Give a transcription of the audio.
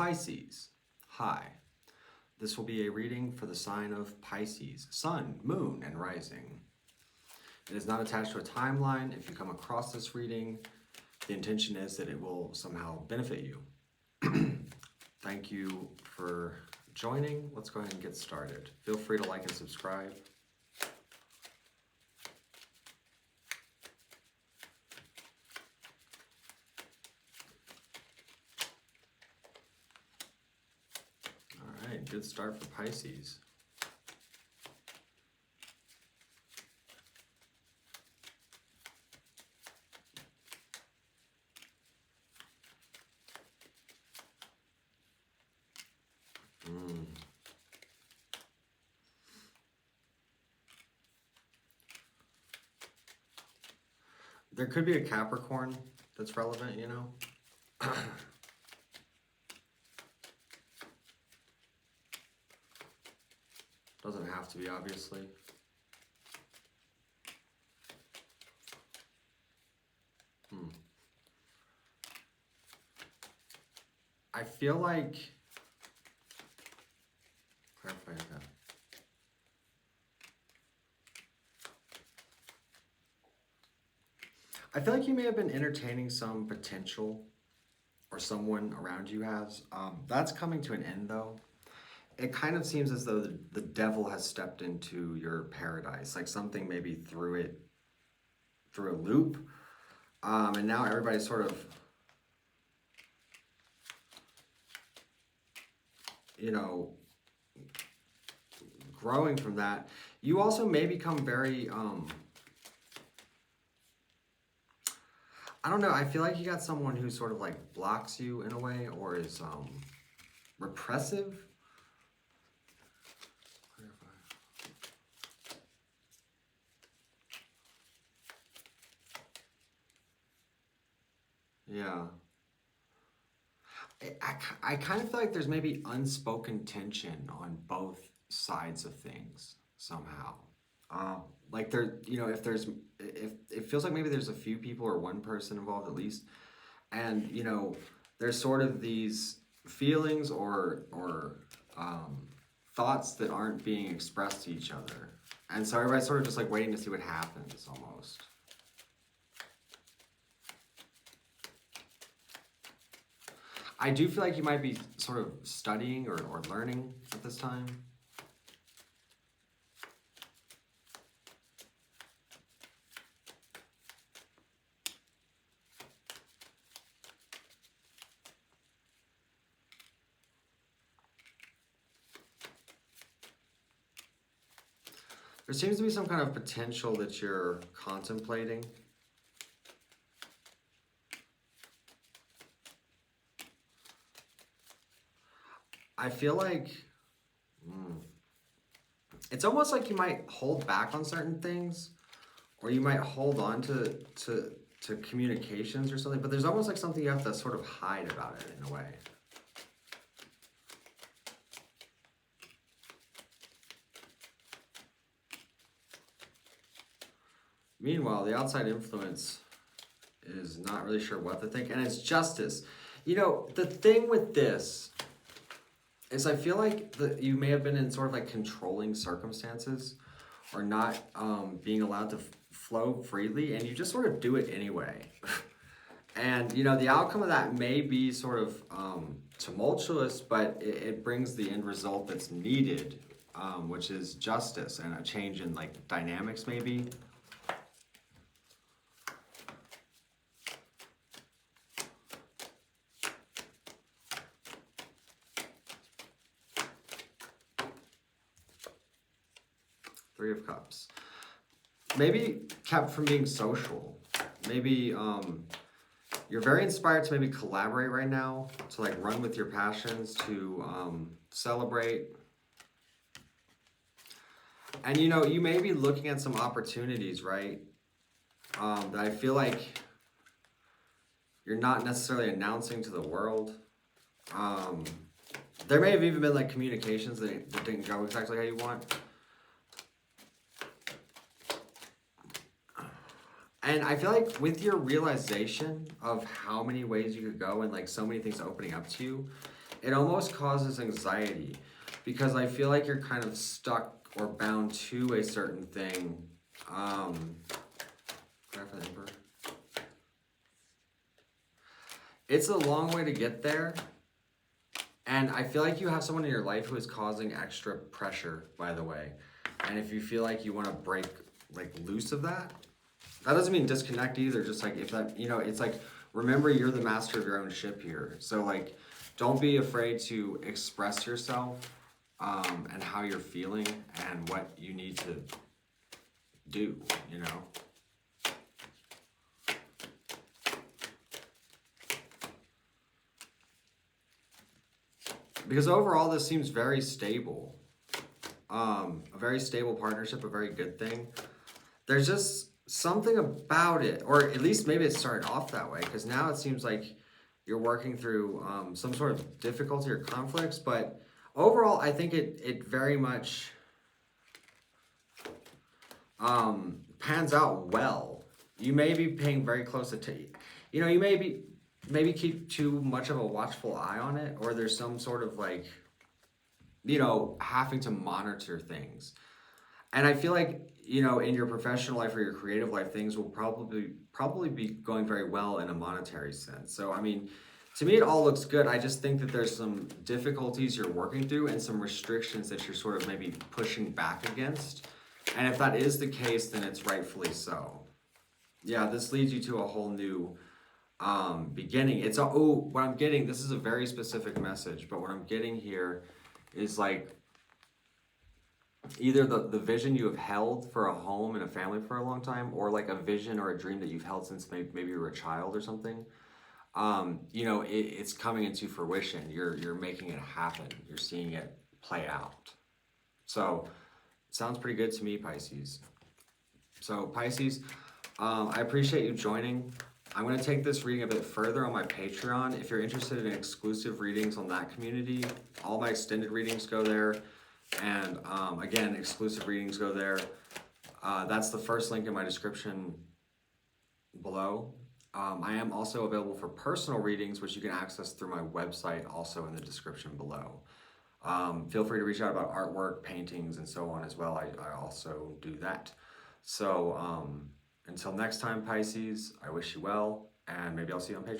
Pisces, hi. This will be a reading for the sign of Pisces, sun, moon, and rising. It is not attached to a timeline. If you come across this reading, the intention is that it will somehow benefit you. Thank you for joining. Let's go ahead and get started. Feel free to like and subscribe. All right, good start for Pisces. There could be a Capricorn that's relevant, you know? Doesn't have to be, obviously. I feel like... Clarify that. I feel like you may have been entertaining some potential, or someone around you has. That's coming to an end, though. It kind of seems as though the devil has stepped into your paradise, like something maybe threw a loop, and now everybody's sort of, you know, growing from that. You also may become very, I don't know, I feel like you got someone who sort of like blocks you in a way, or is repressive. Yeah. I kind of feel like there's maybe unspoken tension on both sides of things somehow. Like there, you know, if it feels like maybe there's a few people or one person involved at least, and you know, there's sort of these feelings or thoughts that aren't being expressed to each other, and so everybody's sort of just like waiting to see what happens almost. I do feel like you might be sort of studying or learning at this time. There seems to be some kind of potential that you're contemplating. I feel like it's almost like you might hold back on certain things, or you might hold on to communications or something, but there's almost like something you have to sort of hide about it in a way. Meanwhile, the outside influence is not really sure what to think, and it's justice. You know, the thing with this is I feel like you may have been in sort of like controlling circumstances, or not being allowed to flow freely, and you just sort of do it anyway. And, you know, the outcome of that may be sort of tumultuous, but it brings the end result that's needed, which is justice and a change in like dynamics maybe. Three of Cups. Maybe kept from being social. Maybe you're very inspired to maybe collaborate right now, to like run with your passions, to celebrate. And you know, you may be looking at some opportunities, right? That I feel like you're not necessarily announcing to the world. There may have even been like communications that didn't go exactly how you want. And I feel like with your realization of how many ways you could go and like so many things opening up to you, it almost causes anxiety because I feel like you're kind of stuck or bound to a certain thing. It's a long way to get there. And I feel like you have someone in your life who is causing extra pressure, by the way. And if you feel like you want to break like loose of that, that doesn't mean disconnect either. Just like if that, you know, it's like, remember you're the master of your own ship here. So like, don't be afraid to express yourself and how you're feeling and what you need to do, you know? Because overall, this seems very stable. A very stable partnership, a very good thing. There's just something about it, or at least maybe it started off that way, because now it seems like you're working through some sort of difficulty or conflicts, but overall, I think it very much pans out well. You may be paying very close attention. You know, you maybe keep too much of a watchful eye on it, or there's some sort of like, you know, having to monitor things. And I feel like, you know, in your professional life or your creative life, things will probably be going very well in a monetary sense. So, I mean, to me, it all looks good. I just think that there's some difficulties you're working through and some restrictions that you're sort of maybe pushing back against. And if that is the case, then it's rightfully so. Yeah, this leads you to a whole new beginning. It's what I'm getting, this is a very specific message, but what I'm getting here is like either the vision you have held for a home and a family for a long time, or like a vision or a dream that you've held since maybe you were a child or something. You know, it's coming into fruition. You're making it happen. You're seeing it play out. So sounds pretty good to me, Pisces. So Pisces, I appreciate you joining. I'm going to take this reading a bit further on my Patreon. If you're interested in exclusive readings on that community, all my extended readings go there. And again, exclusive readings go there. That's the first link in my description below. I am also available for personal readings, which you can access through my website, also in the description below. Feel free to reach out about artwork, paintings, and so on as well. I also do that. So until next time, Pisces, I wish you well, and maybe I'll see you on Patreon.